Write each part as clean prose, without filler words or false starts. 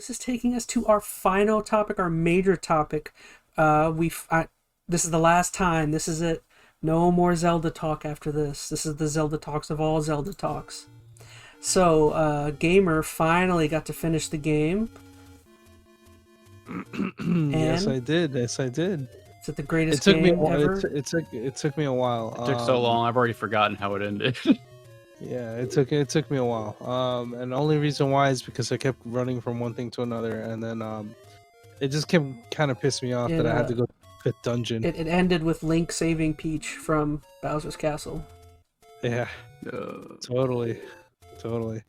This is taking us to our final topic, our major topic. This is the last time. This is it. No more Zelda talk after this. This is the Zelda talks of all Zelda talks. So, Gamer finally got to finish the game. Yes, I did. Yes, I did. Is it the greatest game ever? It took me a while. It took so long. I've already forgotten how it ended. Yeah, it took me a while. And the only reason why is because I kept running from one thing to another, and then it just kept kind of pissed me off that I had to go to the 5th dungeon. It ended with Link saving Peach from Bowser's Castle. Yeah, totally. So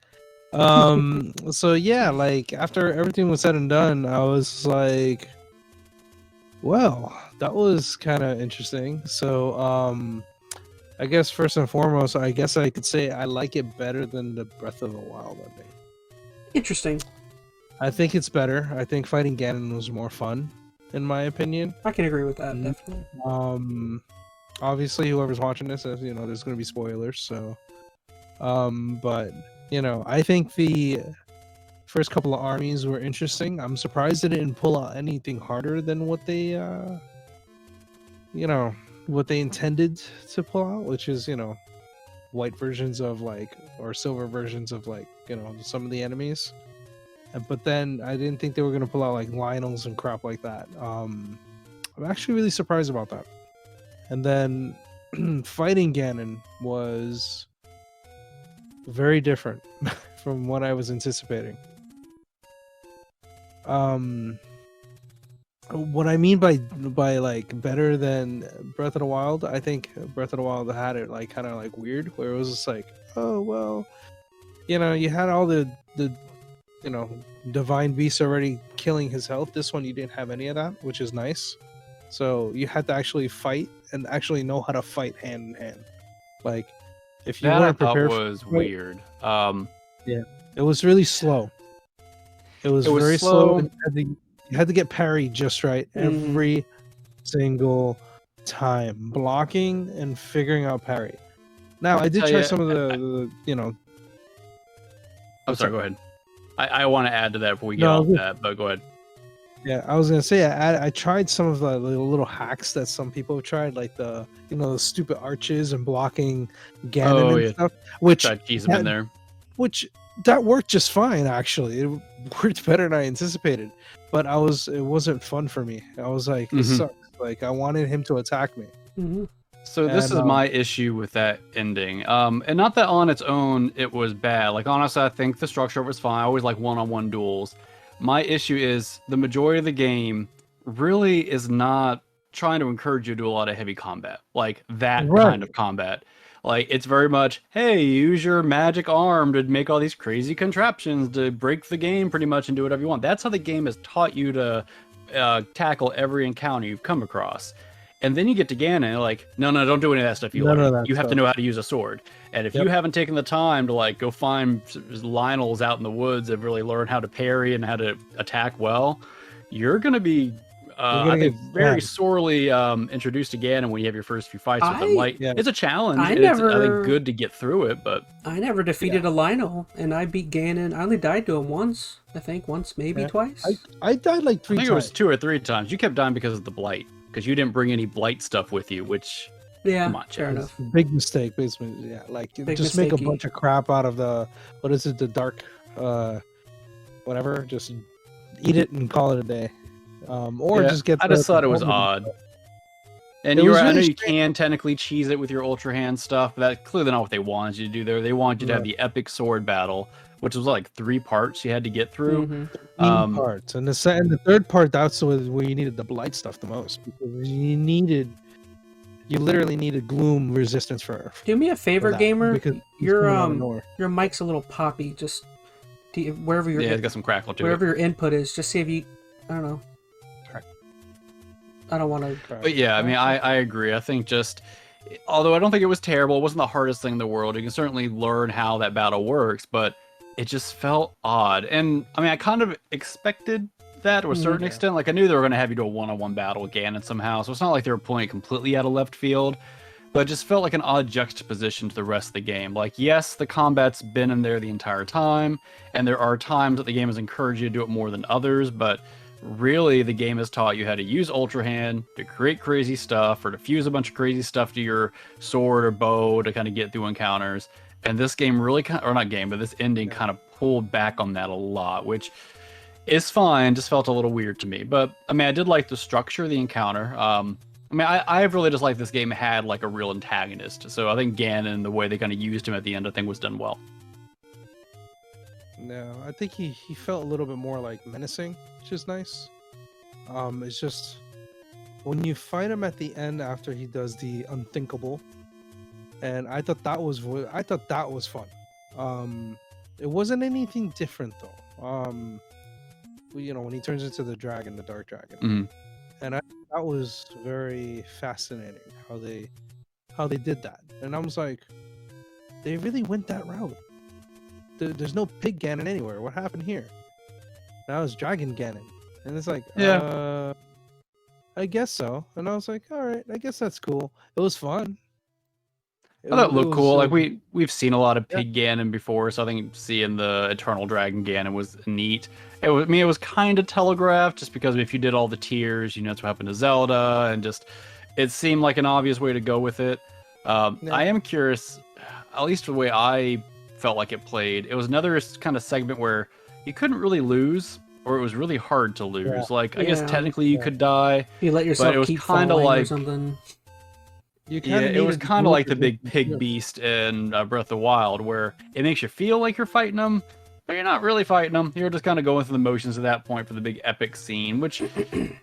yeah, like after everything was said and done, I was like, well, that was kind of interesting. So I guess first and foremost, I guess I could say I like it better than the Breath of the Wild ending. Interesting. I think it's better. I think fighting Ganon was more fun, in my opinion. I can agree with that, definitely. Obviously, whoever's watching this, there's going to be spoilers. So, but I think the first couple of armies were interesting. I'm surprised they didn't pull out anything harder than what they, what they intended to pull out, which is white versions of or silver versions of some of the enemies. But then I didn't think they were going to pull out like Lionels and crap like that. I'm actually really surprised about that. And then fighting Ganon was very different from what I was anticipating. What I mean by like better than Breath of the Wild, I think Breath of the Wild had it like kind of like weird, where it was just like, oh well, you had all the divine beasts already killing his health. This one you didn't have any of that, which is nice. So you had to actually fight and actually know how to fight hand in hand. Like if you weren't prepared, was weird. Yeah, it was really slow. It was very slow. And you had to get parry just right every single time, blocking and figuring out parry. Now I did try some of the I'm sorry. Go ahead. I want to add to that before we get off that, but go ahead. Yeah, I was gonna say I tried some of the little hacks that some people have tried, like the the stupid arches and blocking Ganon and stuff. Which tried keys in there. Which that worked just fine actually. It worked better than I anticipated. But it wasn't fun for me. I was like, this sucks. Like I wanted him to attack me. Mm-hmm. So this is my issue with that ending. And not that on its own it was bad. Like honestly, I think the structure was fine. I always like one-on-one duels. My issue is the majority of the game really is not trying to encourage you to do a lot of heavy combat. Like that kind of combat. Like it's very much, hey, use your magic arm to make all these crazy contraptions to break the game pretty much and do whatever you want. That's how the game has taught you to tackle every encounter you've come across. And then you get to Ganon, and like, no, don't do any of that stuff. You have to know how to use a sword. And if you haven't taken the time to like go find Lionels out in the woods and really learn how to parry and how to attack well, you're going to be, I think, very sorely introduced to Ganon when you have your first few fights with him. Like, it's a challenge. I think good to get through it, but I never defeated a Lionel, and I beat Ganon. I only died to him once. I think once, maybe twice. I died like 3 times. I think it was 2 or 3 times. You kept dying because of the blight. Because you didn't bring any blight stuff with you, which come on, fair enough. Big mistake, basically. Yeah, like just make a bunch of crap out of the the dark, whatever. Just eat it and call it a day, or just get. I just thought it was odd. And I know you can technically cheese it with your Ultra Hand stuff, but that's clearly not what they wanted you to do there. They wanted you to have the epic sword battle, which was like 3 parts you had to get through. Parts, and the 3rd part, that's where you needed the blight stuff the most, because you literally needed gloom resistance for. Do me a favor, Gamer. Your mic's a little poppy. Just wherever your it's got some crackle to wherever your input is. Just see if you. I don't know. I don't want to. But yeah, I mean, I agree. I think although I don't think it was terrible, it wasn't the hardest thing in the world. You can certainly learn how that battle works, but it just felt odd. And I mean, I kind of expected that to a certain extent. Like I knew they were going to have you do a one-on-one battle with Ganon somehow, so it's not like they were pulling it completely out of left field. but it just felt like an odd juxtaposition to the rest of the game. Like, yes, the combat's been in there the entire time, and there are times that the game has encouraged you to do it more than others, but really the game has taught you how to use Ultra Hand to create crazy stuff, or to fuse a bunch of crazy stuff to your sword or bow to kind of get through encounters. And this game really or not game, but this ending kind of pulled back on that a lot, which is fine, just felt a little weird to me. But, I mean, I did like the structure of the encounter. I mean, I really just like this game had like a real antagonist. So I think Ganon, the way they kind of used him at the end, I think was done well. No, I think he felt a little bit more like menacing, which is nice. It's just when you fight him at the end after he does the unthinkable, and I thought that was fun. It wasn't anything different though. You know, when he turns into the dragon, the dark dragon. Mm-hmm. And that was very fascinating how they did that. And I was like, they really went that route. There's no pig Ganon anywhere. What happened here? Now it's Dragon Ganon. And it's like, yeah, I guess so. And I was like, all right, I guess that's cool. It was fun. I thought it looked cool. Like we've seen a lot of pig Ganon before, so I think seeing the Eternal Dragon Ganon was neat. It was kind of telegraphed, just because if you did all the tiers, you know that's what happened to Zelda, and just it seemed like an obvious way to go with it. I am curious, at least the way I felt like it played. It was another kind of segment where you couldn't really lose, or it was really hard to lose. Yeah. Like I guess technically you could die. You let yourself but it was keep kind of falling like or something. It was kind of like the big pig beast in Breath of the Wild, where it makes you feel like you're fighting them, but you're not really fighting them. You're just kind of going through the motions at that point for the big epic scene, which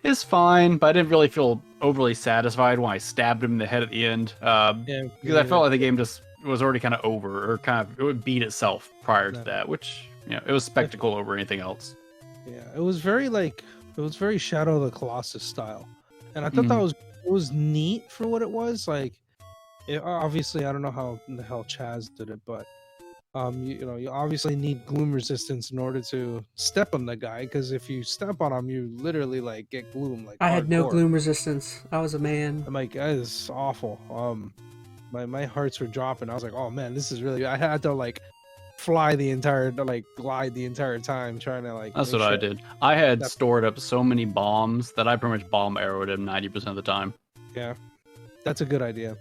is fine, but I didn't really feel overly satisfied when I stabbed him in the head at the end, because I felt like the game just was already kind of over, or kind of it would beat itself prior to that, which, you know, it was spectacle over anything else. Yeah, it was very Shadow of the Colossus style, and I thought that was neat for what it was. Like, obviously, I don't know how in the hell Chaz did it, but you obviously need gloom resistance in order to step on the guy, because if you step on him, you literally like get gloom. Like, I had no hardcore. gloom resistance. I was a man. I'm like, that is awful. My hearts were dropping. I was like, oh man, this is really. I had to like glide the entire time trying to like. That's what I did. I had stored up so many bombs that I pretty much bomb arrowed him 90% of the time. Yeah, that's a good idea.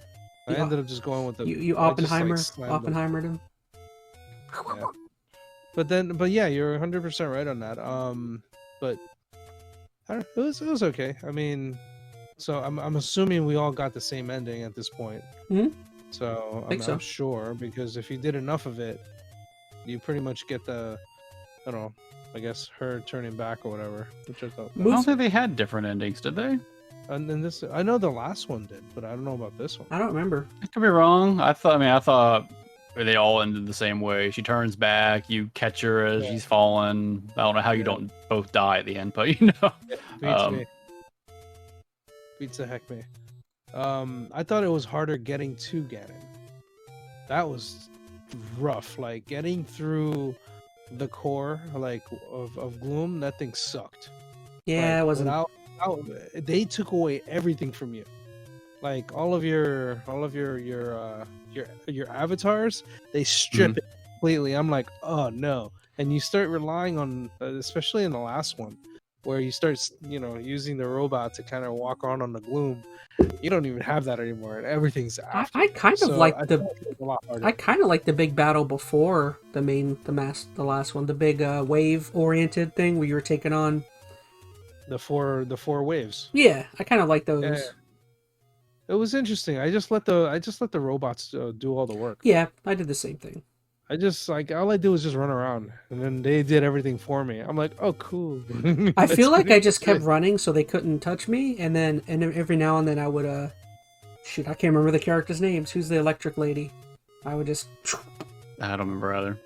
I ended up just going with the. You Oppenheimered him. Yeah. But yeah, you're 100% right on that. But I don't, it was okay. I mean, so I'm assuming we all got the same ending at this point. Mm-hmm. So I'm sure, because if you did enough of it, you pretty much get the, I don't know, I guess her turning back or whatever. Which I thought. I don't think they had different endings, did they? And then this, I know the last one did, but I don't know about this one. I don't remember. I could be wrong. I thought they all ended the same way. She turns back, you catch her as she's falling. I don't know how you don't both die at the end, but you know. Beats me. Beats the heck me. I thought it was harder getting to Ganon. That was rough. Like getting through the core, like of gloom. That thing sucked. Yeah, like, it wasn't. They took away everything from you. Like all of your avatars, they strip it completely. I'm like, oh no. And you start relying on, especially in the last one, where you start, using the robot to kind of walk on the gloom. You don't even have that anymore, and everything's after. I kind of like the big battle before the last one, the big wave oriented thing where you were taking on the four waves. Yeah, I kind of like those. Yeah. It was interesting. I just let the robots do all the work. Yeah, I did the same thing. I just all I do is just run around, and then they did everything for me. I'm like, oh, cool. I feel like I just kept running so they couldn't touch me, and every now and then I would I can't remember the characters' names. Who's the electric lady? I would just. I don't remember either.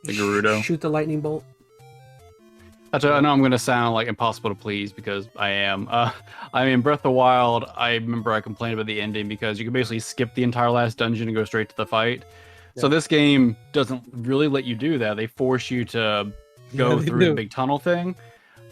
The Gerudo. Shoot the lightning bolt. I know I'm going to sound like impossible to please, because I am. I mean, Breath of the Wild, I remember I complained about the ending because you can basically skip the entire last dungeon and go straight to the fight. Yeah. So this game doesn't really let you do that. They force you to go through the big tunnel thing,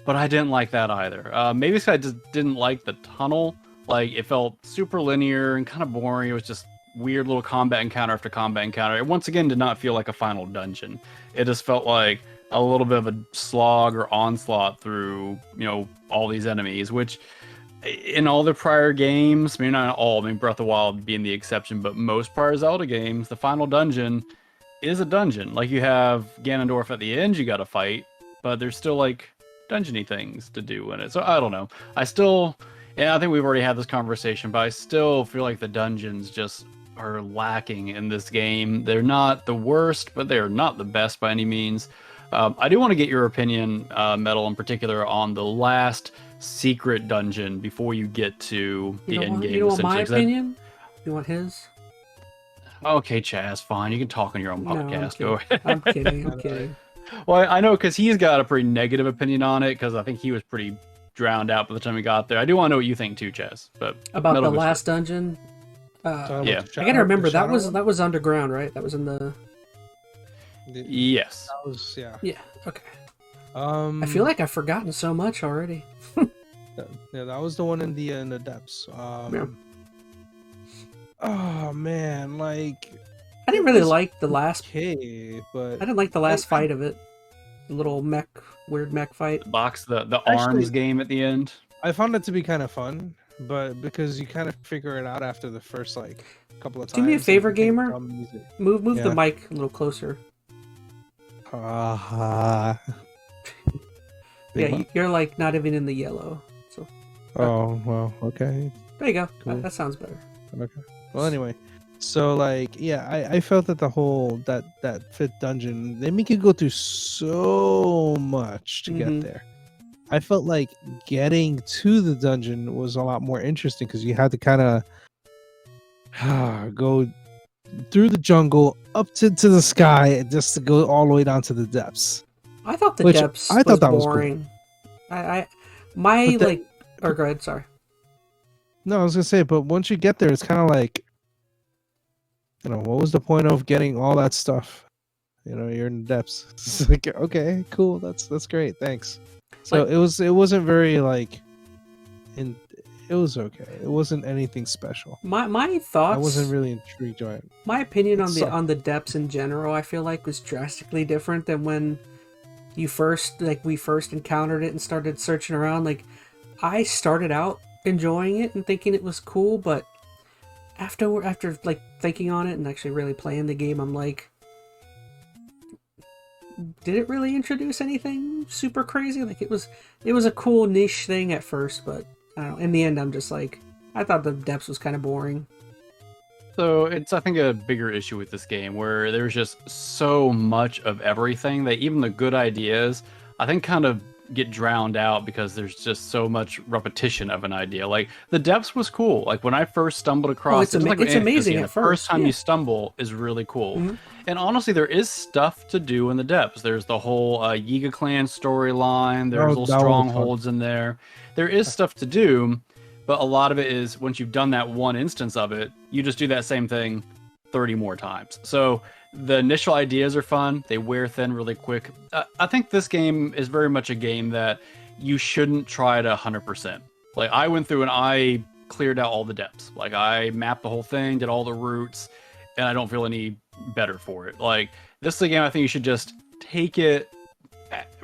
but I didn't like that either. Maybe it's 'cause I just didn't like the tunnel Like, it felt super linear and kind of boring. It was just weird little combat encounter after combat encounter. It once again did not feel like a final dungeon. It just felt like a little bit of a slog or onslaught through, all these enemies, which in all the prior games, I mean, not all, I mean, Breath of the Wild being the exception, but most prior Zelda games, the final dungeon is a dungeon. Like, you have Ganondorf at the end you gotta fight, but there's still, like, dungeony things to do in it. So, I don't know. And I think we've already had this conversation, but I still feel like the dungeons just are lacking in this game. They're not the worst, but they're not the best by any means. I do want to get your opinion, Metal, in particular, on the last secret dungeon before you get to the end game. You want my opinion? You want his? Okay, Chaz, fine. You can talk on your own podcast. No, Go ahead. I'm kidding. I'm kidding. Well, I know because he's got a pretty negative opinion on it, because I think he was pretty drowned out by the time we got there. I do want to know what you think too, Chaz. But about the last dungeon. Yeah, I gotta remember that was underground, right? That was in the. Yes. That was Yeah. Okay. I feel like I've forgotten so much already. Yeah, that was the one in the depths. Yeah. Oh man, like I didn't really like the last. Okay, but I didn't like the last fight of it. The little weird mech fight. The arms game at the end. I found it to be kind of fun, but because you kind of figure it out after the first couple of times. Do me a favor, gamer. Move the Yeah. mic a little closer. Yeah, you're like not even in the yellow. So. Oh well, okay. There you go. Cool. That sounds better. Okay. Well, anyway, so I felt that the whole that fifth dungeon, they make you go through so much to get there. I felt like getting to the dungeon was a lot more interesting because you had to kind of go through the jungle up to the sky just to go all the way down to the depths. I thought the depths was boring. Go ahead, sorry. No, I was gonna say, but once you get there, it's kind of like, what was the point of getting all that stuff? You're in the depths. It's like, okay, cool, that's great, thanks. So it wasn't very it was okay. It wasn't anything special. My thoughts. I wasn't really intrigued by it. My opinion on the depths in general, I feel like was drastically different than when we first encountered it and started searching around. Like, I started out enjoying it and thinking it was cool, but after thinking on it and actually really playing the game, I'm like, did it really introduce anything super crazy? Like, it was a cool niche thing at first, but I don't know. In the end, I'm just like, I thought the depths was kind of boring. So it's, I think, a bigger issue with this game where there's just so much of everything that even the good ideas, I think, kind of get drowned out because there's just so much repetition of an idea. Like, the depths was cool. Like, when I first stumbled across it's amazing at the first time you stumble is really cool. Mm-hmm. And honestly, there is stuff to do in the depths. There's the whole Yiga clan storyline. There's little strongholds in there. There is stuff to do, but a lot of it is, once you've done that one instance of it, you just do that same thing 30 more times. So the initial ideas are fun. They wear thin really quick. I think this game is very much a game that you shouldn't try to 100%. Like, I went through and I cleared out all the depths. Like, I mapped the whole thing, did all the routes, and I don't feel any better for it. Like, this is a game I think you should just take it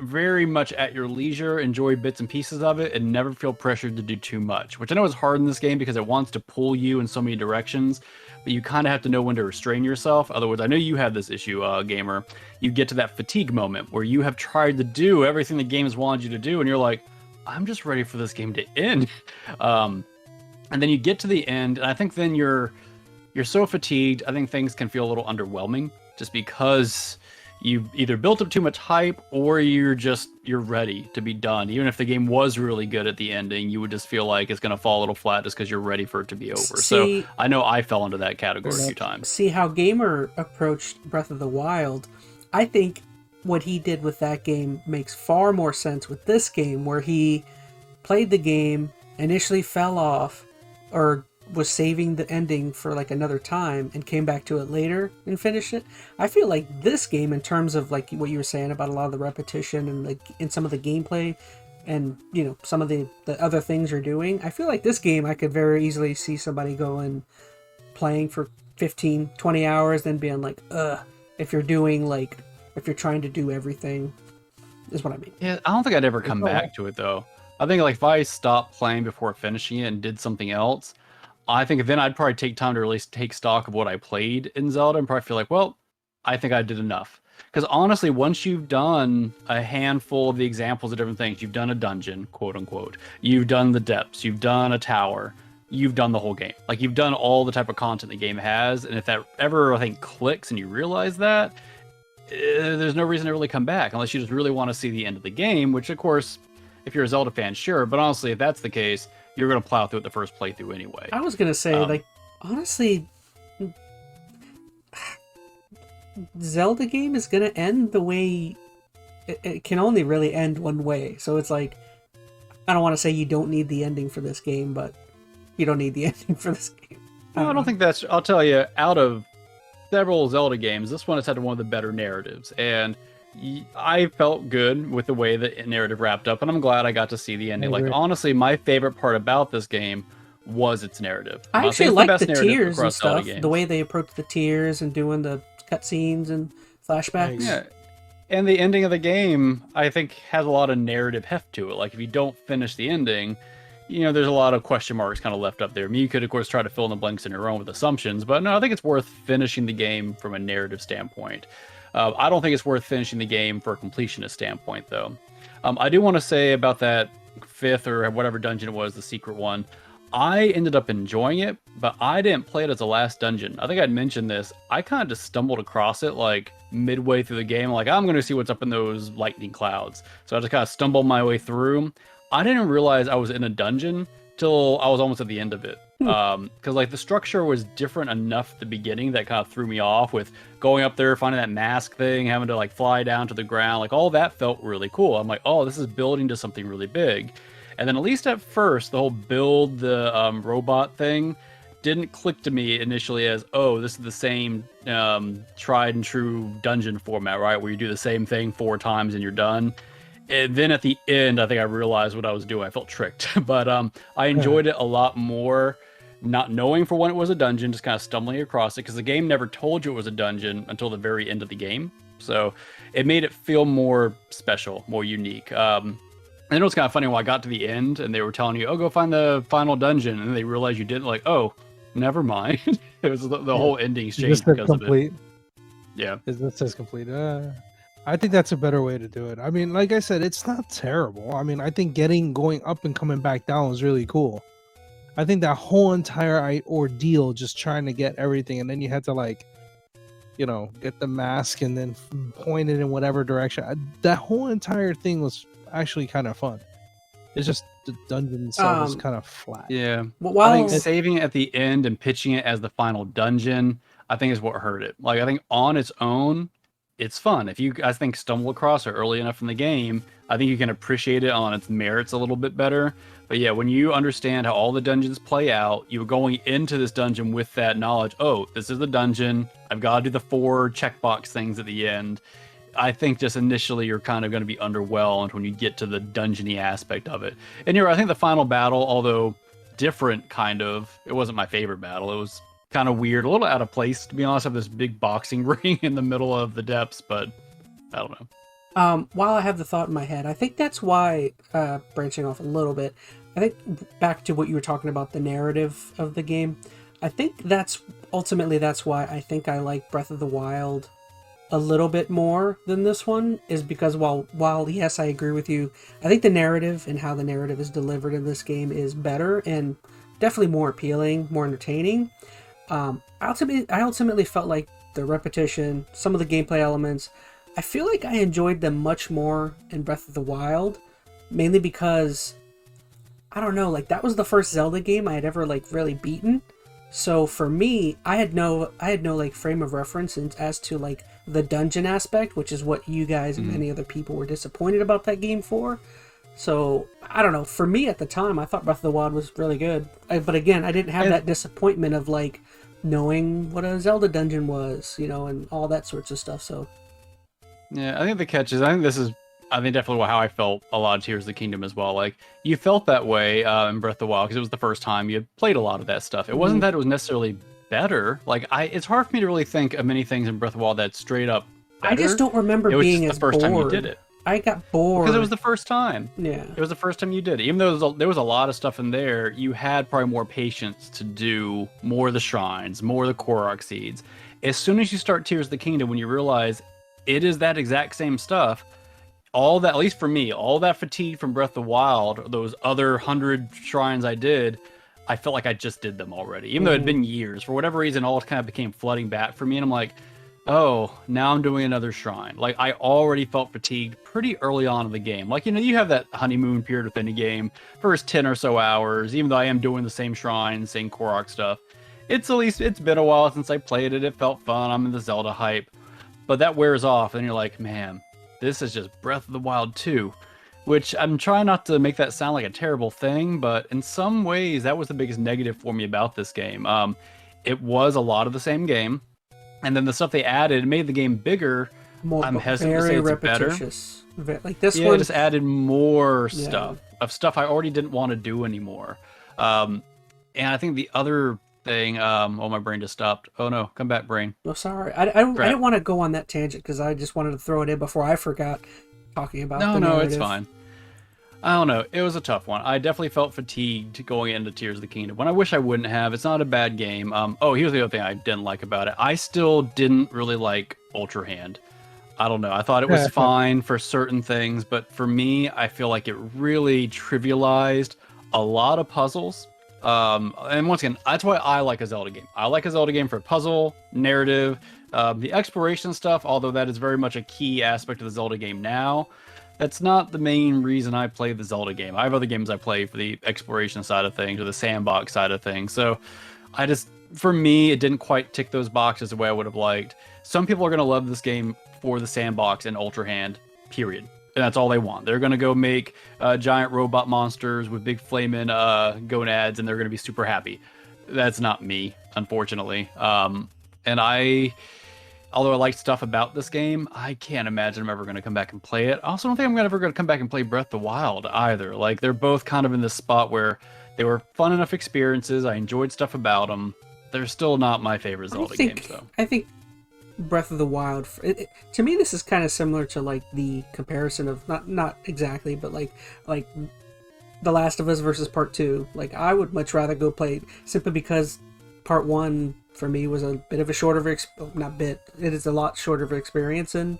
very much at your leisure, enjoy bits and pieces of it, and never feel pressured to do too much, which I know is hard in this game because it wants to pull you in so many directions, but you kind of have to know when to restrain yourself. Otherwise, I know you have this issue, gamer. You get to that fatigue moment where you have tried to do everything the game has wanted you to do, and you're like, I'm just ready for this game to end. And then you get to the end, and I think then you're so fatigued, I think things can feel a little underwhelming just because you've either built up too much hype or you're ready to be done. Even if the game was really good at the ending, you would just feel like it's going to fall a little flat just because you're ready for it to be over. So I know I fell into that category a few times. See how Gamer approached Breath of the Wild. I think what he did with that game makes far more sense with this game, where he played the game, initially fell off, or was saving the ending for like another time and came back to it later and finished it. I feel like this game, in terms of like what you were saying about a lot of the repetition and like in some of the gameplay, and some of the other things you're doing, I feel like this game I could very easily see somebody going playing for 15-20 hours, then being like, if you're trying to do everything, is what I mean. Yeah, I don't think I'd ever come back to it though. I think like if I stopped playing before finishing it and did something else, I think then I'd probably take time to at least take stock of what I played in Zelda and probably feel like, well, I think I did enough. Because honestly, once you've done a handful of the examples of different things, you've done a dungeon, quote unquote, you've done the depths, you've done a tower, you've done the whole game. Like you've done all the type of content the game has, and if that ever, I think, clicks and you realize that, there's no reason to really come back unless you just really want to see the end of the game, which of course, if you're a Zelda fan, sure, but honestly, if that's the case, you're going to plow through it the first playthrough anyway. I was going to say, honestly, Zelda game is going to end the way it can only really end one way. So it's like, I don't want to say you don't need the ending for this game, but you don't need the ending for this game. I don't think that's, I'll tell you, out of several Zelda games, this one has had one of the better narratives, and I felt good with the way the narrative wrapped up, and I'm glad I got to see the ending. Like, honestly, my favorite part about this game was its narrative. I actually like the tears and stuff, the way they approach the tears and doing the cutscenes and flashbacks. Yeah, and the ending of the game, I think, has a lot of narrative heft to it. Like, if you don't finish the ending, there's a lot of question marks kind of left up there. I mean, you could, of course, try to fill in the blanks on your own with assumptions, but no, I think it's worth finishing the game from a narrative standpoint. I don't think it's worth finishing the game for a completionist standpoint, though. I do want to say about that 5th or whatever dungeon it was, the secret one, I ended up enjoying it, but I didn't play it as the last dungeon. I think I'd mentioned this. I kind of just stumbled across it like midway through the game. Like, I'm going to see what's up in those lightning clouds. So I just kind of stumbled my way through. I didn't realize I was in a dungeon till I was almost at the end of it. Because like the structure was different enough at the beginning that kind of threw me off with going up there, finding that mask thing, having to like fly down to the ground. Like all that felt really cool. I'm like, oh, this is building to something really big. And then at least at first, the whole build the robot thing didn't click to me initially as, oh, this is the same tried and true dungeon format, right? Where you do the same thing 4 times and you're done. And then at the end, I think I realized what I was doing. I felt tricked, but I enjoyed it a lot more, not knowing for when it was a dungeon, just kind of stumbling across it, because the game never told you it was a dungeon until the very end of the game. So it made it feel more special, more unique. And it was kind of funny when I got to the end and they were telling you, oh, go find the final dungeon. And they realized you didn't, like, oh, never mind. It was the whole ending changed because complete. Of it. Yeah. It says complete. I think that's a better way to do it. I mean, like I said, it's not terrible. I mean, I think going up and coming back down was really cool. I think that whole entire ordeal, just trying to get everything, and then you had to like, get the mask and then point it in whatever direction. That whole entire thing was actually kind of fun. It's just the dungeon itself is kind of flat. Yeah. Well, I think saving it at the end and pitching it as the final dungeon, I think is what hurt it. Like, I think on its own, it's fun. If you, I think, stumble across it early enough in the game, I think you can appreciate it on its merits a little bit better. But yeah, when you understand how all the dungeons play out, you're going into this dungeon with that knowledge, oh, this is the dungeon, I've got to do the 4 checkbox things at the end. I think just initially you're kind of going to be underwhelmed when you get to the dungeony aspect of it. And I think the final battle, although different kind of, it wasn't my favorite battle. It was kind of weird, a little out of place, to be honest. Have this big boxing ring in the middle of the depths, but I don't know. While I have the thought in my head, I think that's why, branching off a little bit, I think back to what you were talking about, the narrative of the game, I think that's why I think I like Breath of the Wild a little bit more than this one, is because while yes, I agree with you, I think the narrative and how the narrative is delivered in this game is better and definitely more appealing, more entertaining. I ultimately felt like the repetition, some of the gameplay elements, I feel like I enjoyed them much more in Breath of the Wild, mainly because, I don't know, like that was the first Zelda game I had ever like really beaten. So for me, I had no like frame of reference as to like the dungeon aspect, which is what you guys and many other people were disappointed about that game for. So I don't know, for me at the time, I thought Breath of the Wild was really good. But again, I didn't have that disappointment of like knowing what a Zelda dungeon was, and all that sorts of stuff. So yeah, I think the catch is, I think this is I think definitely how I felt a lot of Tears of the Kingdom as well. Like, you felt that way in Breath of the Wild because it was the first time you played a lot of that stuff. It wasn't that it was necessarily better. Like, it's hard for me to really think of many things in Breath of the Wild that's straight up better. I just don't remember It was being just as the first time you bored. did it. I got bored. Because it was the first time. Yeah. It was the first time you did it. Even though there was a lot of stuff in there, you had probably more patience to do more of the shrines, more of the Korok seeds. As soon as you start Tears of the Kingdom, when you realize it is that exact same stuff, all that, at least for me, all that fatigue from Breath of the Wild, those other 100 shrines I did, I felt like I just did them already. Even though it had been years. For whatever reason, all kind of became flooding back for me. And I'm like, oh, now I'm doing another shrine. Like, I already felt fatigued pretty early on in the game. Like, you have that honeymoon period within the game, first 10 or so hours, even though I am doing the same shrine, same Korok stuff. It's been a while since I played it. It felt fun. I'm in the Zelda hype. But that wears off, and you're like, man, this is just Breath of the Wild 2. Which I'm trying not to make that sound like a terrible thing, but in some ways, that was the biggest negative for me about this game. It was a lot of the same game. And then the stuff they added made the game bigger. I'm hesitant to say it's repetitious. Like this one. one, Just added more stuff I already didn't want to do anymore. And I think the other thing, my brain just stopped. Oh no, come back, brain. Oh, sorry. I didn't want to go on that tangent because I just wanted to throw it in before I forgot talking about. No, it's fine. I don't know. It was a tough one. I definitely felt fatigued going into Tears of the Kingdom. When I wish I wouldn't have. It's not a bad game. Here's the other thing I didn't like about it. I still didn't really like Ultra Hand. I don't know. I thought it was fine for certain things, but for me, I feel like it really trivialized a lot of puzzles. And once again, that's why I like a Zelda game. I like a Zelda game for puzzle, narrative, the exploration stuff, although that is very much a key aspect of the Zelda game now. That's not the main reason I play the Zelda game. I have other games I play for the exploration side of things or the sandbox side of things. So for me, it didn't quite tick those boxes the way I would have liked. Some people are going to love this game for the sandbox and Ultra Hand, period. And that's all they want. They're going to go make giant robot monsters with big flaming gonads, and they're going to be super happy. That's not me, unfortunately. Although I like stuff about this game, I can't imagine I'm ever going to come back and play it. I also don't think I'm ever going to come back and play Breath of the Wild either. Like, they're both kind of in this spot where they were fun enough experiences. I enjoyed stuff about them. They're still not my favorite Zelda games, though. I think Breath of the Wild, to me, this is kind of similar to like the comparison of not exactly, but like The Last of Us versus Part 2. Like, I would much rather go play simply because Part 1 for me was a bit of a shorter it is a lot shorter of an experience, and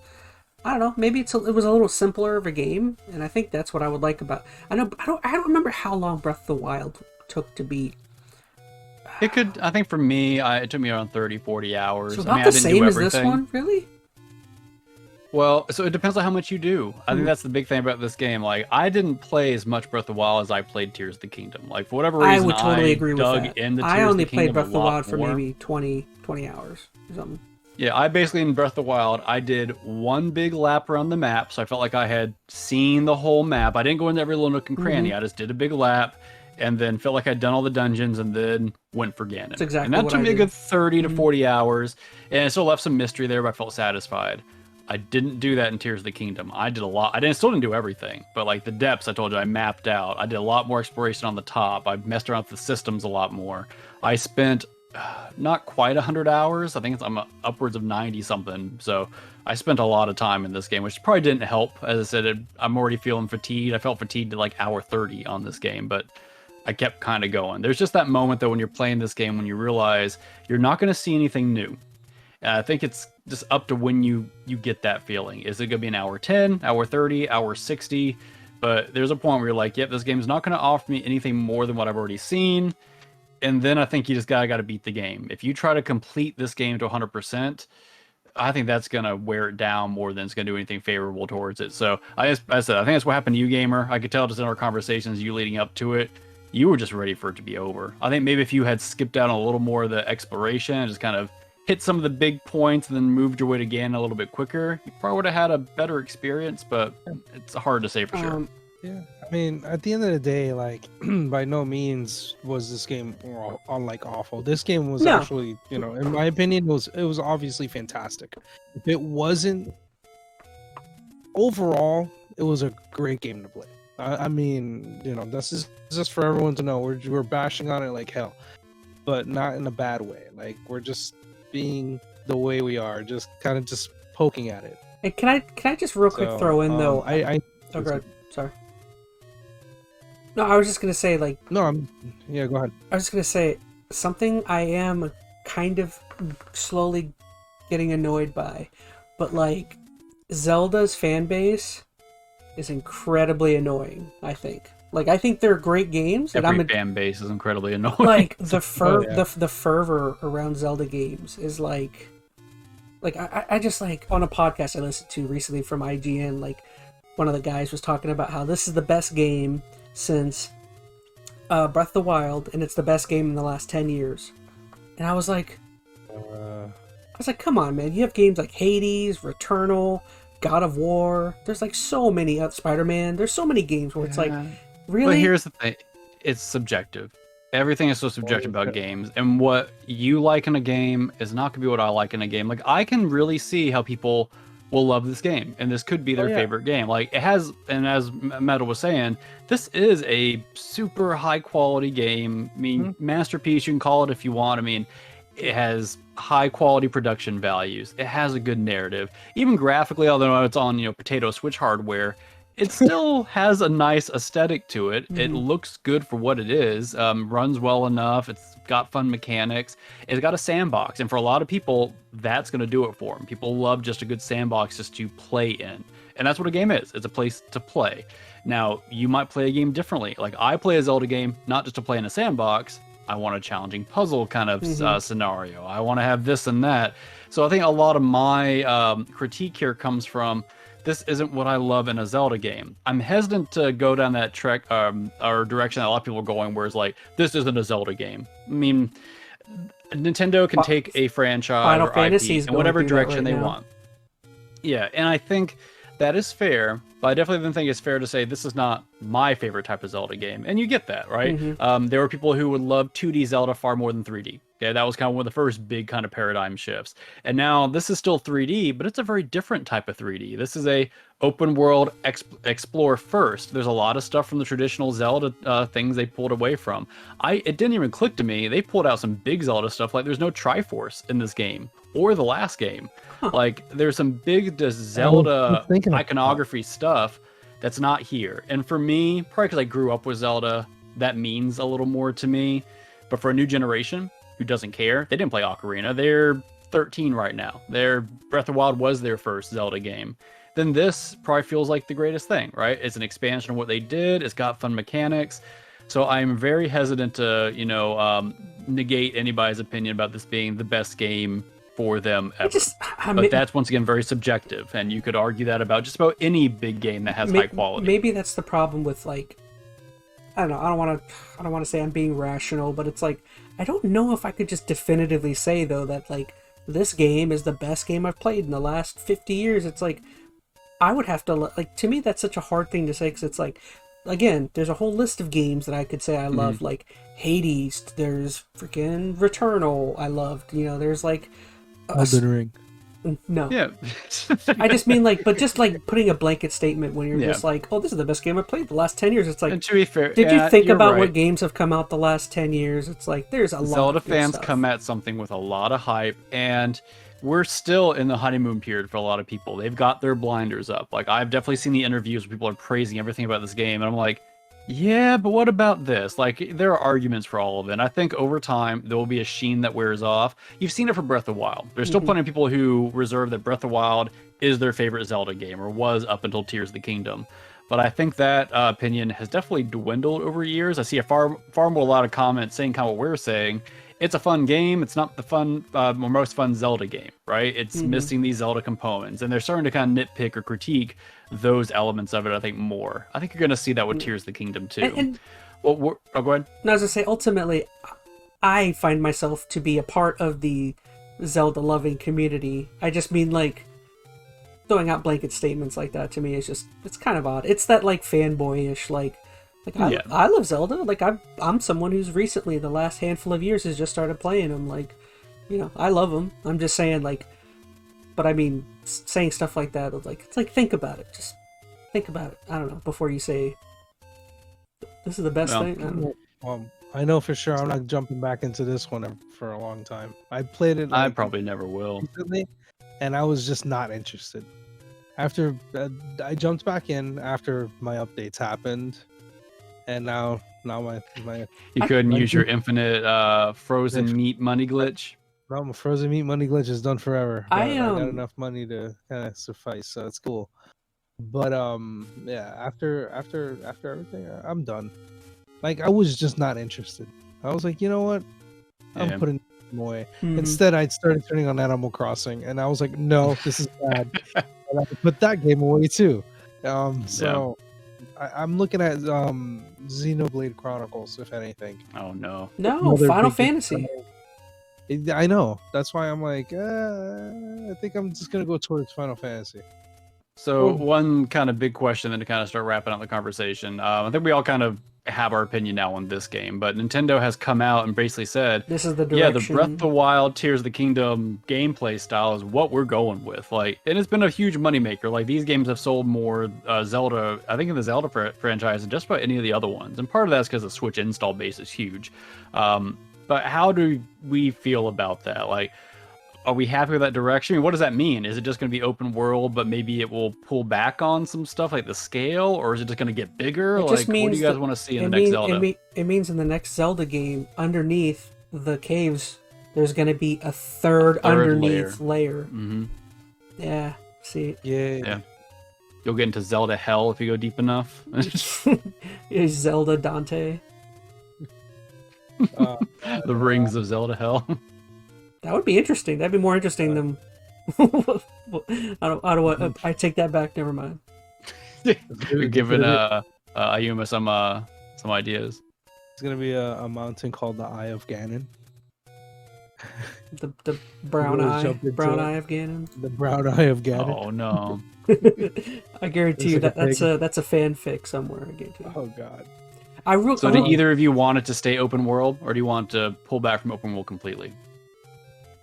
I don't know, maybe it was a little simpler of a game, and I think that's what I would like about. I don't remember how long Breath of the Wild took to beat. I think for me, it took me around 30, 40 hours. So about the same as this one, really? Well, so it depends on how much you do. I think that's the big thing about this game. Like, I didn't play as much Breath of the Wild as I played Tears of the Kingdom. Like, for whatever reason, I would totally agree with dug that. into Tears I only of the Kingdom played Breath of the Wild for more. maybe 20 hours or something. Yeah, I basically, in Breath of the Wild, I did one big lap around the map, so I felt like I had seen the whole map. I didn't go into every little nook and cranny. I just did a big lap, and then felt like I'd done all the dungeons, and then went for Ganon. That's exactly and that what took I me a did. good 30 to 40 hours, and it still left some mystery there, but I felt satisfied. I didn't do that in Tears of the Kingdom. I did a lot. Still didn't do everything, but like the depths I told you I mapped out. I did a lot more exploration on the top. I messed around with the systems a lot more. I spent not quite 100 hours. I think I'm upwards of 90 something. So I spent a lot of time in this game, which probably didn't help. As I said, I'm already feeling fatigued. I felt fatigued at like hour 30 on this game, but I kept kind of going. There's just that moment though when you're playing this game when you realize you're not going to see anything new. I think it's just up to when you get that feeling. Is it going to be an hour 10, hour 30, hour 60? But there's a point where you're like, yep, this game's not going to offer me anything more than what I've already seen. And then I think you just got to beat the game. If you try to complete this game to 100%, I think that's going to wear it down more than it's going to do anything favorable towards it. So I said, I think that's what happened to you, gamer. I could tell just in our conversations, you leading up to it, you were just ready for it to be over. I think maybe if you had skipped out on a little more of the exploration and just kind of hit some of the big points and then moved your way to Ganon a little bit quicker, you probably would have had a better experience, but it's hard to say for sure. Yeah, I mean, at the end of the day, like, by no means was this game awful. This game was actually, in my opinion, it was obviously fantastic. If it wasn't overall, it was a great game to play. I mean, you know, this is just for everyone to know. We're bashing on it like hell, but not in a bad way. Like, we're just being the way we are, just kind of just poking at it. Hey, can I just real quick throw in though? I oh, go ahead. Sorry. No, I was just gonna say like. No, yeah, go ahead. I was just gonna say something I am kind of slowly getting annoyed by, but like Zelda's fan base is incredibly annoying. I think. Like, I think they're great games. Every fan base is incredibly annoying. Like the fervor around Zelda games is like I just like on a podcast I listened to recently from IGN, like one of the guys was talking about how this is the best game since Breath of the Wild, and it's the best game in the last 10 years. And I was like, come on, man! You have games like Hades, Returnal, God of War. There's like so many Spider-Man. There's so many games where it's like, really? But here's the thing: it's subjective. Everything is so subjective about games, and what you like in a game is not going to be what I like in a game. Like, I can really see how people will love this game, and this could be their favorite game. Like, it has, and as Metal was saying, this is a super high quality game. I mean, masterpiece, you can call it if you want. I mean, it has high quality production values. It has a good narrative. Even graphically, although it's on, potato Switch hardware, it still has a nice aesthetic to it. It looks good for what it is. Runs well enough. It's got fun mechanics. It's got a sandbox, and for a lot of people, that's going to do it for them. People love just a good sandbox just to play in, and that's what a game is. It's a place to play. Now, you might play a game differently. Like, I play a Zelda game not just to play in a sandbox. I want a challenging puzzle kind of scenario. I want to have this and that. So I think a lot of my critique here comes from, this isn't what I love in a Zelda game. I'm hesitant to go down that track or direction that a lot of people are going, where it's like, this isn't a Zelda game. I mean, Nintendo can take a franchise Final or Fantasy IP in whatever direction they want. Yeah, and I think that is fair, but I definitely don't think it's fair to say this is not my favorite type of Zelda game. And you get that, right? There were people who would love 2D Zelda far more than 3D. Okay, that was kind of one of the first big kind of paradigm shifts. And now this is still 3D, but it's a very different type of 3D. This is a open world explore first. There's a lot of stuff from the traditional Zelda things they pulled away from. It didn't even click to me. They pulled out some big Zelda stuff, like there's no Triforce in this game or the last game. Like, there's some big Zelda iconography stuff that's not here. And for me, probably because I grew up with Zelda, that means a little more to me. But for a new generation who doesn't care, they didn't play Ocarina. They're 13 right now. Their Breath of the Wild was their first Zelda game. Then this probably feels like the greatest thing, right? It's an expansion of what they did. It's got fun mechanics. So I'm very hesitant to, negate anybody's opinion about this being the best game for them ever. But that's, once again, very subjective, and you could argue that about just about any big game that has high quality. Maybe that's the problem with, like, I don't know, I don't want to say I'm being rational, but it's like, I don't know if I could just definitively say, though, that, like, this game is the best game I've played in the last 50 years. It's like, I would have to, like, to me, that's such a hard thing to say, because it's like, again, there's a whole list of games that I could say I love, like Hades, there's freaking Returnal I loved, there's like Elden Ring. No. Yeah. I just mean, like, but just like putting a blanket statement when you're just like, oh, this is the best game I've played the last 10 years. It's like, and to be fair, did you think about what games have come out the last 10 years? It's like, there's a lot Zelda of fans stuff. come at something with a lot of hype, and we're still in the honeymoon period for a lot of people. They've got their blinders up. Like, I've definitely seen the interviews where people are praising everything about this game, and I'm like, yeah, but what about this? Like, there are arguments for all of it. And I think over time, there will be a sheen that wears off. You've seen it for Breath of the Wild. There's still plenty of people who reserve that Breath of the Wild is their favorite Zelda game, or was up until Tears of the Kingdom. But I think that opinion has definitely dwindled over years. I see a far more a lot of comments saying kind of what we're saying. It's a fun game. It's not the most fun Zelda game, right? It's missing these Zelda components, and they're starting to kind of nitpick or critique those elements of it, I think, more. I think you're going to see that with Tears of the Kingdom, too. Well, go ahead. No, I was going to say, ultimately, I find myself to be a part of the Zelda-loving community. I just mean, like, throwing out blanket statements like that to me is just, it's kind of odd. It's that, like, fanboyish, like I love Zelda. Like, I'm someone who's recently, the last handful of years, has just started playing them. Like, I love them. I'm just saying, like, but I mean, saying stuff like that, like, it's like, think about it. Just think about it. I don't know before you say this is the best No. thing. I don't know. I know for sure I'm not jumping back into this one for a long time. I played it. I Like, probably never will. recently, and I was just not interested. After I jumped back in after my updates happened, and now my You couldn't I use your think- infinite frozen meat money glitch. no, my frozen meat money glitch is done forever. But I got um, enough money to kind of suffice, so it's cool. But yeah, after everything, I'm done. Like, I was just not interested. I was like, you know what? I'm Yeah. putting them away. Mhm. Instead, I started turning on Animal Crossing, and I was like, no, this is bad. And I put that game away too. So I'm looking at Xenoblade Chronicles, if anything. Oh no. No, Another Final big game. Fantasy. I know. That's why I'm like, I think I'm just gonna go towards Final Fantasy. So Well- one kind of big question then to kind of start wrapping up the conversation. I think we all kind of have our opinion now on this game, but Nintendo has come out and basically said, This is the yeah, direction. the Breath of the Wild, Tears of the Kingdom gameplay style is what we're going with. Like, and it's been a huge moneymaker. Like, these games have sold more Zelda, I think, in the Zelda franchise than just about any of the other ones. And part of that's because the Switch install base is huge. But how do we feel about that? Like, are we happy with that direction? I mean, what does that mean? Is it just going to be open world, but maybe it will pull back on some stuff like the scale, or is it just going to get bigger? It Like, just what do means you guys that- want to see in the next Zelda? It means in the next Zelda game, underneath the caves, there's going to be a third underneath layer. Hmm. Yeah. See, Yeah. You'll get into Zelda hell if you go deep enough. is Zelda Dante? The rings of Zelda hell. That would be interesting. That'd be more interesting than. I take that back. Never mind. You're giving Ayuma some ideas. It's gonna be a mountain called the Eye of Ganon. The brown Really eye, jumped into brown it. eye of Ganon. The Brown Eye of Ganon. Oh no. I guarantee you It's like a that's a fanfic somewhere. I guarantee you. Oh god. So do either of you want it to stay open world, or do you want to pull back from open world completely?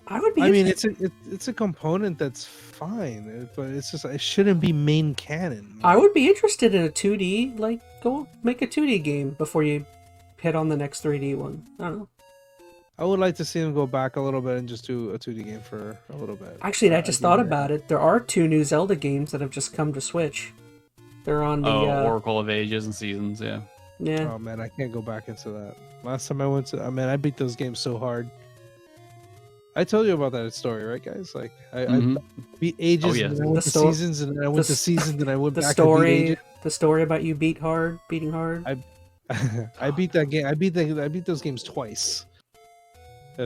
I would be. I mean, interested- it's a component that's fine, but it's just it shouldn't be main canon. I would be interested in a 2D. Like, go make a 2D game before you hit on the next 3D one. I don't know. I would like to see them go back a little bit and just do a 2D game for a little bit. Actually, I just thought about it. There are 2 new Zelda games that have just come to Switch. They're on the. Oracle of Ages and Seasons, yeah. Yeah. Oh man, I can't go back into that. Last time I went to, I beat those games so hard. I told you about that story, right, guys? Like I beat Ages, Oh, yeah. and then I went The to sto- Seasons, and then I went to Seasons, and I went The back to beat story. Ages. The story about you beating hard. I beat that game. I beat those games twice.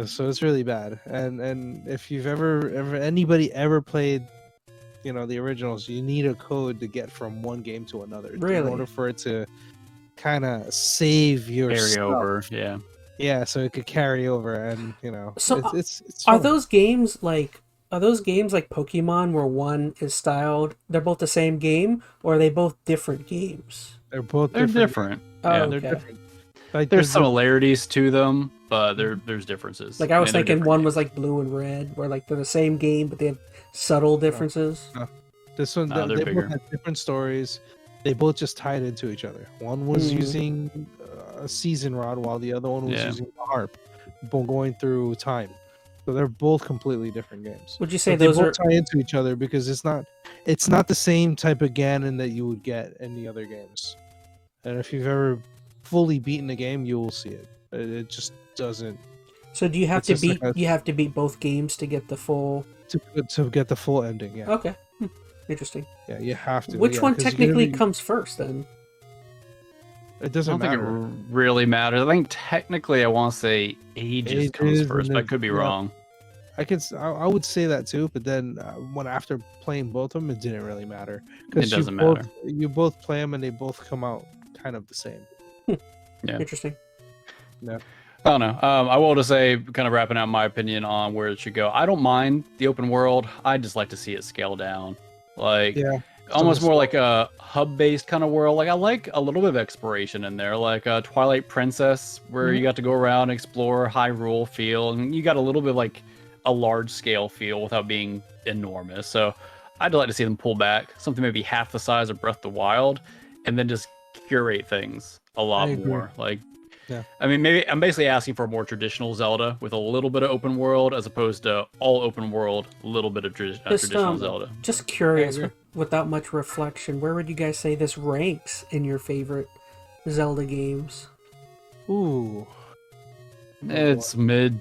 So it's really bad. And if you've ever anybody ever played, the originals, you need a code to get from one game to another Really? in order for it to kind of save your Carry stuff. over, yeah. Yeah, so it could carry over, and So, it's Are fun. those games like Pokemon where one is styled? They're both the same game, or are they both different games? They're both They're different. different. Oh, Yeah, They're okay. different. Like there's the- similarities to them, but there's differences. Like I was And they're thinking, different one games. was like blue and red, where like they're the same game, but they have subtle differences. This one, they're they bigger. both have different stories. They both just tied into each other. One was Mhm. using a season rod, while the other one was Yeah. using a harp, both going through time. So they're both completely different games. Would you say But they those both are? tie into each other because it's not the same type of Ganon that you would get in the other games. And if you've ever fully beaten a game, you will see it. It just doesn't So do you have it's to just beat? like a- You have to beat both games to get the full. to get the full ending. Yeah, Okay, interesting. yeah, you have to. Which yeah, one 'cause you're gonna technically be- comes first then? It I doesn't don't think matter. it really matters. I think technically I want to say Ages comes Ages, first, and but I then- could be yeah. wrong. I would say that too, but then when after playing both of them, it didn't really matter. It doesn't both, matter. You both play them and they both come out kind of the same. Yeah. Interesting. I don't know. I will just say, kind of wrapping out my opinion on where it should go. I don't mind the open world. I just like to see it scale down, like Yeah, almost so more like a hub-based kind of world. Like I like a little bit of exploration in there, like Twilight Princess, where you got to go around and explore Hyrule feel, and you got a little bit of, like a large-scale feel without being enormous. So I'd like to see them pull back something maybe half the size of Breath of the Wild, and then just curate things a lot more. Like, Yeah. I mean, maybe I'm basically asking for a more traditional Zelda with a little bit of open world, as opposed to all open world, a little bit of traditional Zelda. Just curious, without much reflection, where would you guys say this ranks in your favorite Zelda games? Ooh. It's mid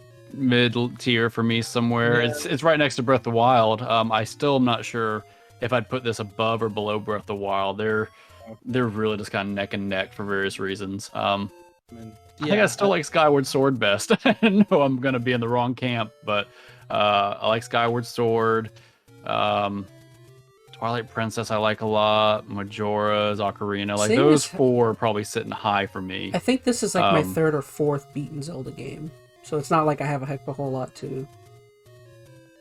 tier for me somewhere. Yeah. It's right next to Breath of the Wild. I still am not sure if I'd put this above or below Breath of the Wild. They're really just kind of neck and neck for various reasons. I think I still like Skyward Sword best. I know I'm gonna be in the wrong camp, but I like Skyward Sword. Twilight Princess I like a lot. Majora's, Ocarina, like those four are probably sitting high for me. I think this is like my third or fourth beaten Zelda game, so it's not like I have a heck of a whole lot to.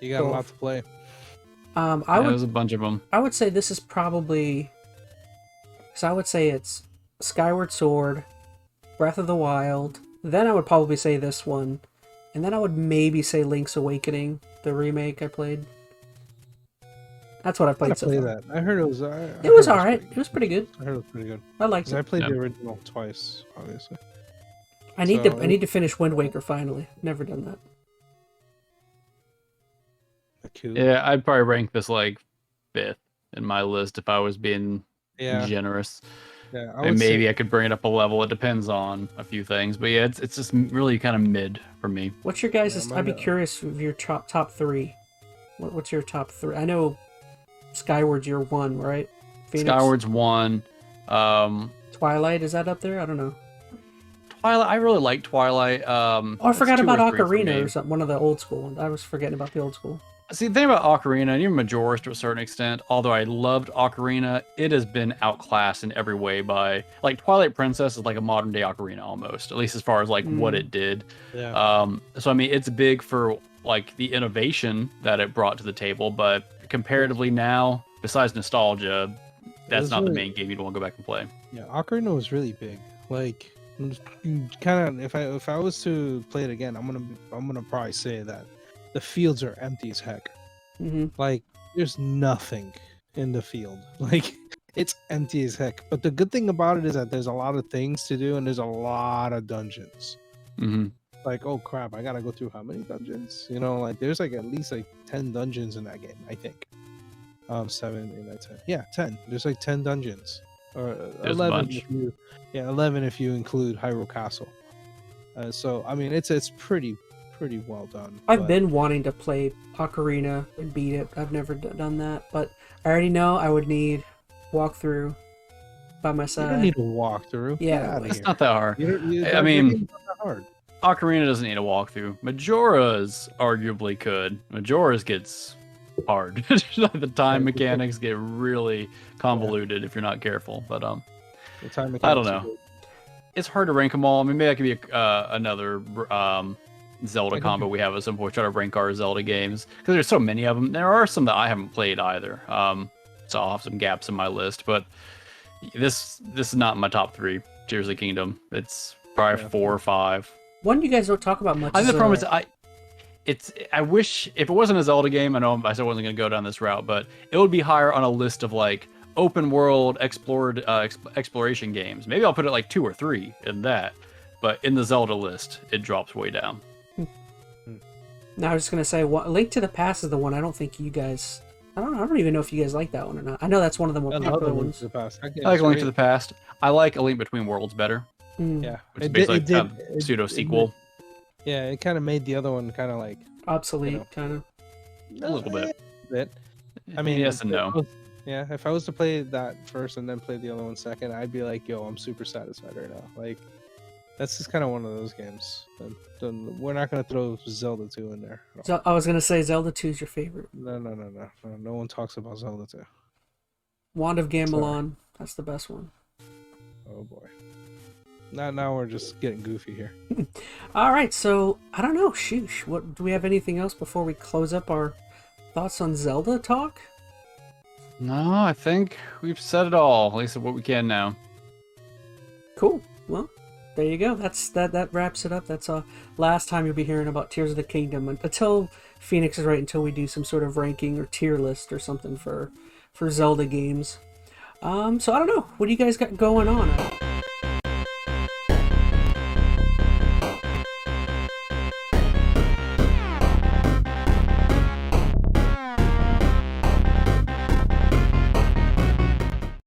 You got a lot to play. There's a bunch of them. I would say this is probably. So I would say it's Skyward Sword, Breath of the Wild. Then I would probably say this one, and then I would maybe say Link's Awakening, the remake I played. That's what I played so far. That. I heard it was. It was alright. It was pretty good. I heard it was pretty good. I liked it. I played the original twice, obviously. I need to finish Wind Waker finally. Never done that. Yeah, I'd probably rank this like 5th in my list if I was being generous. Yeah, and maybe I could bring it up a level. It depends on a few things, but yeah, it's just really kind of mid for me. What's your guys'? I'd be curious of your top three. What's your top three? I know Skyward's your one, right? Phoenix? Skyward's one. Twilight, is that up there? I don't know. Twilight, I really like Twilight. I forgot about Ocarina or something. One of the old school ones. I was forgetting about the old school. See, the thing about Ocarina, and even Majora's to a certain extent, although I loved Ocarina, it has been outclassed in every way by, like, Twilight Princess is like a modern day Ocarina almost, at least as far as like what it did. Yeah. So I mean, it's big for like the innovation that it brought to the table, but comparatively now, besides nostalgia, that's not the main game you'd want to go back and play. Yeah, Ocarina was really big. Like, kind of, if I was to play it again, I'm gonna probably say that the fields are empty as heck. Mm-hmm. Like, there's nothing in the field. Like, it's empty as heck. But the good thing about it is that there's a lot of things to do and there's a lot of dungeons. Mm-hmm. Like, oh crap, I gotta go through how many dungeons? You know, like there's like at least like 10 dungeons in that game, I think. 7, 8, 9, 10. Yeah, 10. There's like 10 dungeons. Or 11 if you 11 if you include Hyrule Castle. So I mean it's pretty well done. I've been wanting to play Ocarina and beat it. I've never done that, but I already know I would need walkthrough by my side. You don't need a walkthrough. Yeah, it's not that hard. I mean, not that hard. Ocarina doesn't need a walkthrough. Majora's arguably could. Majora's gets hard. The time mechanics get really convoluted if you're not careful. But the time I don't know. It's hard to rank them all. I mean, maybe that could be another Zelda combo we have at some point. Try to rank our Zelda games because there's so many of them. There are some that I haven't played either. So I'll have some gaps in my list. But this is not my top 3. Tears of the Kingdom. It's probably 4 or 5. One you guys don't talk about much. I think the problem is I wish if it wasn't a Zelda game, I know I said I wasn't going to go down this route, but it would be higher on a list of like open world exploration games. Maybe I'll put it like 2 or 3 in that, but in the Zelda list, it drops way down. Now I was just gonna say, Link to the Past is the one I don't think you guys. I don't even know if you guys like that one or not. I know that's one of the more popular ones. I like A Link to the Past. I like A Link Between Worlds better. Yeah, which is basically a pseudo sequel. Yeah, it kind of made the other one kind of like obsolete, kind of. A little bit. I mean, yes and no. Yeah, if I was to play that first and then play the other one second, I'd be like, yo, I'm super satisfied right now. Like, that's just kind of one of those games. We're not going to throw Zelda 2 in there. So I was going to say Zelda 2 is your favorite. No. No one talks about Zelda 2. Wand of Gamelon. That's the best one. Oh, boy. Now we're just getting goofy here. All right, so I don't know. Shoosh. What do we have anything else before we close up our thoughts on Zelda talk? No, I think we've said it all. At least what we can now. Cool. Well, there you go. That wraps it up. That's last time you'll be hearing about Tears of the Kingdom until Phoenix is right until we do some sort of ranking or tier list or something for Zelda games. So I don't know. What do you guys got going on?